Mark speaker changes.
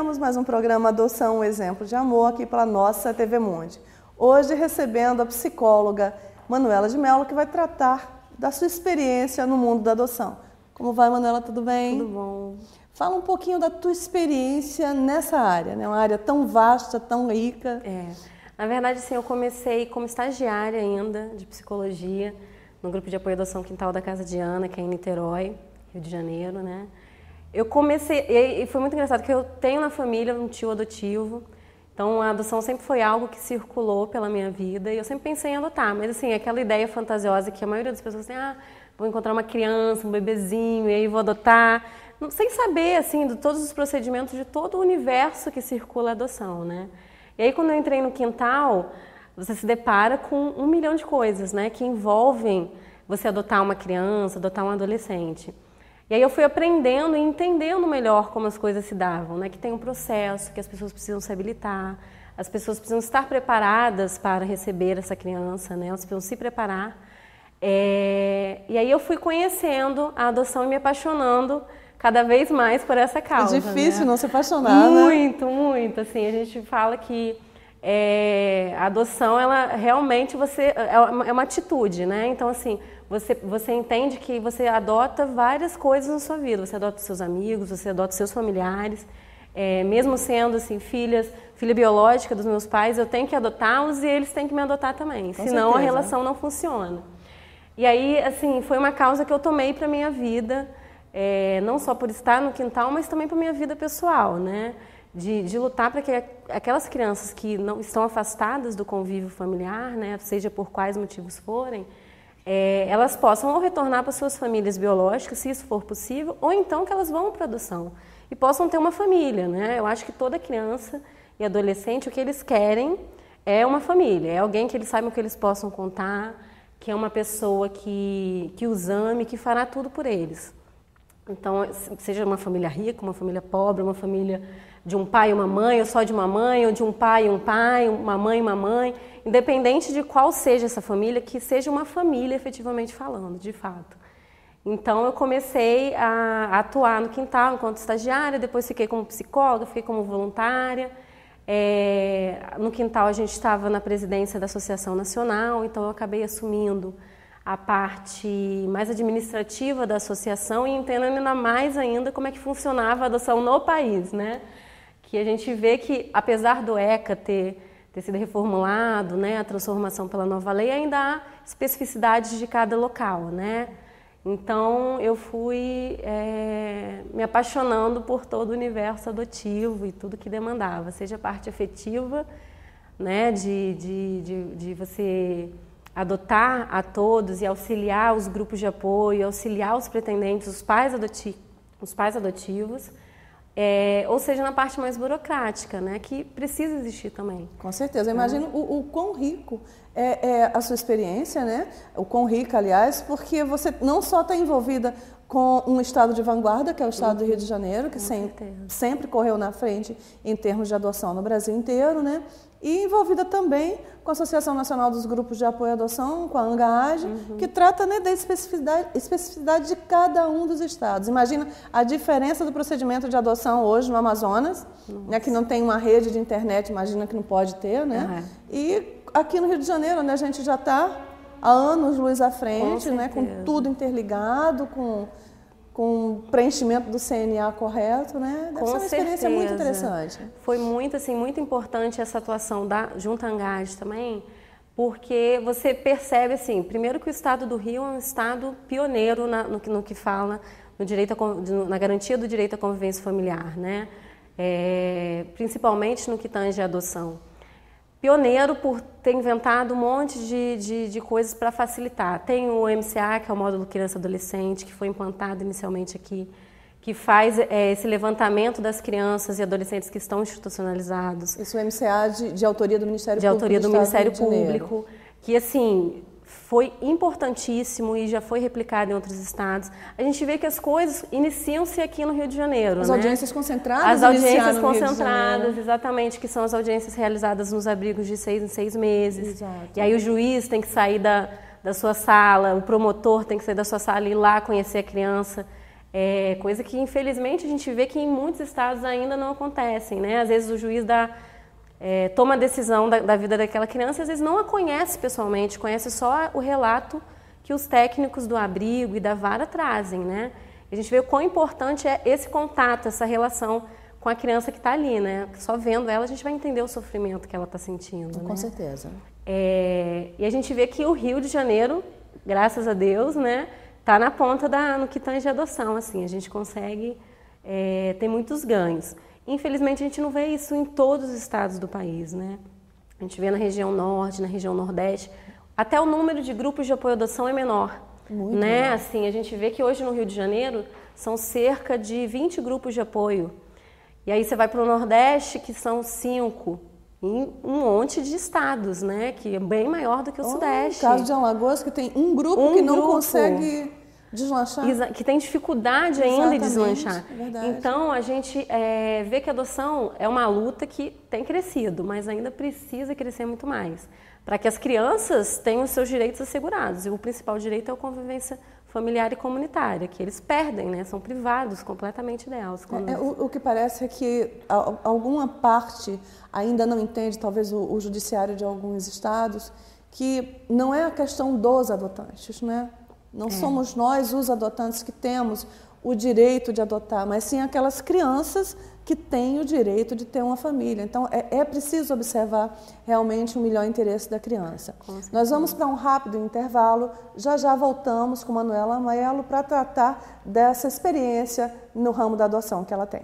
Speaker 1: Iniciamos mais um programa Adoção, um Exemplo de Amor aqui pela nossa TV Mundi. Hoje recebendo a psicóloga Manuela de Mello, que vai tratar da sua experiência no mundo da adoção. Como vai, Manuela? Tudo bem?
Speaker 2: Tudo bom.
Speaker 1: Fala um pouquinho da tua experiência nessa área, né? Uma área tão vasta, tão rica.
Speaker 2: Na verdade, assim, eu comecei como estagiária ainda de psicologia no grupo de apoio à adoção Quintal da Casa de Ana, que é em Niterói, Rio de Janeiro, né? Eu comecei, e foi muito engraçado, que eu tenho na família um tio adotivo, então a adoção sempre foi algo que circulou pela minha vida e eu sempre pensei em adotar, mas assim, aquela ideia fantasiosa que a maioria das pessoas tem, vou encontrar uma criança, um bebezinho e aí vou adotar, sem saber, assim, de todos os procedimentos, de todo o universo que circula a adoção, né? E aí quando eu entrei no Quintal, você se depara com 1 milhão de coisas, né, que envolvem você adotar uma criança, adotar um adolescente. E aí eu fui aprendendo e entendendo melhor como as coisas se davam, né? Que tem um processo, que as pessoas precisam se habilitar, as pessoas precisam estar preparadas para receber essa criança, né? Elas precisam se preparar. E aí eu fui conhecendo a adoção e me apaixonando cada vez mais por essa causa.
Speaker 1: É difícil,
Speaker 2: né?
Speaker 1: Não se apaixonar,
Speaker 2: muito, né? Muito. Assim, a gente fala que a adoção, ela realmente é uma atitude, né? Então, assim, você entende que você adota várias coisas na sua vida. Você adota os seus amigos, você adota os seus familiares. Mesmo sendo, assim, filha biológica dos meus pais, eu tenho que adotá-los e eles têm que me adotar também. Senão a relação não funciona. E aí, assim, foi uma causa que eu tomei para minha vida, não só por estar no Quintal, mas também para minha vida pessoal, né? De lutar para que aquelas crianças que não estão afastadas do convívio familiar, né, seja por quais motivos forem, elas possam ou retornar para suas famílias biológicas, se isso for possível, ou então que elas vão para a adoção e possam ter uma família, né? Eu acho que toda criança e adolescente, o que eles querem é uma família, é alguém que eles saibam que eles possam contar, que é uma pessoa que os ame, que fará tudo por eles. Então, seja uma família rica, uma família pobre, uma família de um pai e uma mãe, ou só de uma mãe, ou de um pai e um pai, uma mãe e uma mãe, independente de qual seja essa família, que seja uma família efetivamente falando, de fato. Então eu comecei a atuar no Quintal enquanto estagiária, depois fiquei como psicóloga, fiquei como voluntária. No Quintal a gente estava na presidência da Associação Nacional, então eu acabei assumindo a parte mais administrativa da associação e entendendo ainda mais ainda como é que funcionava a adoção no país, né? Que a gente vê que, apesar do ECA ter sido reformulado, né, a transformação pela nova lei, ainda há especificidades de cada local, né? Então, eu fui me apaixonando por todo o universo adotivo e tudo que demandava, seja a parte afetiva, né, de você adotar a todos e auxiliar os grupos de apoio, auxiliar os pretendentes, os pais adotivos, ou seja, na parte mais burocrática, né, que precisa existir também.
Speaker 1: Com certeza. Eu imagino o quão rico é a sua experiência, né? O quão rica, aliás, porque você não só está envolvida com um estado de vanguarda, que é o estado do Rio de Janeiro, que sempre correu na frente em termos de adoção no Brasil inteiro, né? E envolvida também com a Associação Nacional dos Grupos de Apoio à Adoção, com a ANGAAGE, que trata, né, da especificidade de cada um dos estados. Imagina a diferença do procedimento de adoção hoje no Amazonas, né, que não tem uma rede de internet, imagina que não pode ter, né? E aqui no Rio de Janeiro, onde a gente já está há anos luz à frente, né, com tudo interligado, com preenchimento do CNA correto, né? Deve ser uma experiência muito interessante.
Speaker 2: Foi muito, assim, muito importante essa atuação junto à ANGAAGE também, porque você percebe, assim, primeiro que o estado do Rio é um estado pioneiro no que fala na garantia do direito à convivência familiar, né? Principalmente no que tange à adoção. Pioneiro por ter inventado um monte de coisas para facilitar. Tem o MCA, que é o Módulo Criança e Adolescente, que foi implantado inicialmente aqui, que faz esse levantamento das crianças e adolescentes que estão institucionalizados.
Speaker 1: Isso é o MCA de autoria do Ministério Público.
Speaker 2: De autoria do Ministério Público, que, assim, foi importantíssimo e já foi replicado em outros estados. A gente vê que as coisas iniciam-se aqui no Rio de Janeiro.
Speaker 1: As
Speaker 2: né?
Speaker 1: audiências concentradas.
Speaker 2: As audiências concentradas, exatamente, que são as audiências realizadas nos abrigos de 6 em 6 meses.
Speaker 1: Exato.
Speaker 2: E aí o juiz tem que sair da sua sala, o promotor tem que sair da sua sala e ir lá conhecer a criança. Coisa que, infelizmente, a gente vê que em muitos estados ainda não acontecem, né? Às vezes o juiz toma a decisão da vida daquela criança, às vezes não a conhece pessoalmente, conhece só o relato que os técnicos do abrigo e da vara trazem, né? A gente vê o quão importante é esse contato, essa relação com a criança que está ali, né? Só vendo ela a gente vai entender o sofrimento que ela está sentindo,
Speaker 1: Com
Speaker 2: né?
Speaker 1: certeza.
Speaker 2: E a gente vê que o Rio de Janeiro, graças a Deus, né, está na ponta no que tange a adoção, assim, a gente consegue ter muitos ganhos. Infelizmente a gente não vê isso em todos os estados do país, né? A gente vê na região norte, na região nordeste, até o número de grupos de apoio à adoção é menor.
Speaker 1: Muito
Speaker 2: né?
Speaker 1: menor.
Speaker 2: Assim, a gente vê que hoje no Rio de Janeiro são cerca de 20 grupos de apoio. E aí você vai para o Nordeste, que são 5, em um monte de estados, né? Que é bem maior do que o Sudeste.
Speaker 1: No caso de Alagoas, que tem um grupo que não consegue deslanchar.
Speaker 2: Que tem dificuldade ainda em deslanchar.
Speaker 1: É verdade.
Speaker 2: Então, a gente vê que a adoção é uma luta que tem crescido, mas ainda precisa crescer muito mais, para que as crianças tenham os seus direitos assegurados. E o principal direito é a convivência familiar e comunitária, que eles perdem, né? São privados completamente delas.
Speaker 1: O que parece é que alguma parte ainda não entende, talvez o judiciário de alguns estados, que não é a questão dos adotantes, né? Não somos nós, os adotantes, que temos o direito de adotar, mas sim aquelas crianças que têm o direito de ter uma família. Então, é preciso observar realmente o melhor interesse da criança. Nós vamos para um rápido intervalo, já voltamos com Manuela Maiello para tratar dessa experiência no ramo da adoção que ela tem.